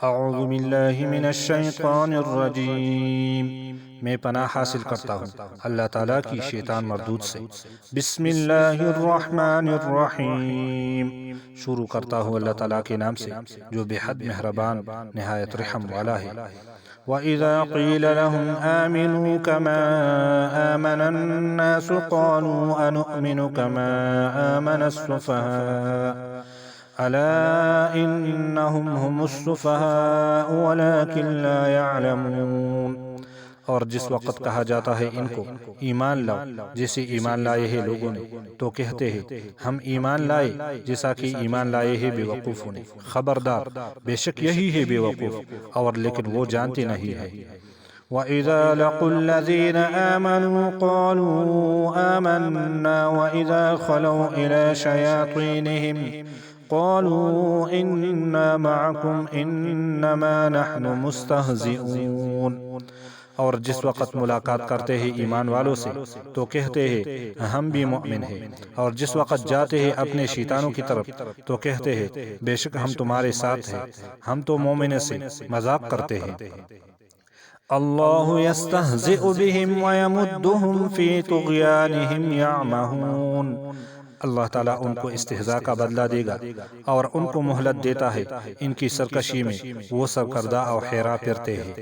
اعوذ باللہ من الشیطان الرجیم، میں پناہ حاصل کرتا ہوں اللہ تعالیٰ کی شیطان مردود سے۔ بسم اللہ الرحمن الرحیم، شروع کرتا ہوں اللہ تعالیٰ کے نام سے جو بے حد مہربان نہایت رحم والا ہے۔ وَإِذَا قِيلَ لَهُمْ آمِنُوا كَمَا آمَنَ النَّاسُ قَالُوا أَنُؤْمِنُ كَمَا آمَنَ السُّفَهَاءُ أَلَا إِنَّهُمْ هُمُ السُّفَهَاءُ وَلَكِنْ لَا يَعْلَمُونَ۔ اور جس وقت کہا جاتا ہے ان کو ایمان لاؤ جیسے ایمان لائے ہیں لوگوں نے، تو کہتے ہیں ہم ایمان لائے جیسا کہ ایمان لائے ہیں بے وقوفوں نے۔ خبردار، بے شک یہی ہے بے وقوف، اور لیکن وہ جانتے نہیں ہیں۔ وَإِذَا لَقُوا الَّذِينَ آمَنُوا قَالُوا آمَنَّا وَإِذَا خَلَوْا إِلَى شَيَاطِينِهِمْ قالوا إنا معكم إنما نحن مستهزئون۔ اور جس وقت ملاقات کرتے ہیں ایمان والوں سے تو کہتے ہیں ہم بھی مومن ہیں، اور جس وقت جاتے ہیں اپنے شیطانوں کی طرف تو کہتے ہیں بے شک ہم تمہارے ساتھ ہیں، ہم تو مومن سے مذاق کرتے ہیں۔ اللہ یستہزئ بہم ویمدہم فی طغیانہم یعمہون۔ اللہ تعالیٰ ان کو استہزاء کا بدلہ دے گا اور ان کو مہلت دیتا ہے ان کی سرکشی میں وہ سرکردہ اور حیرہ پھرتے ہیں۔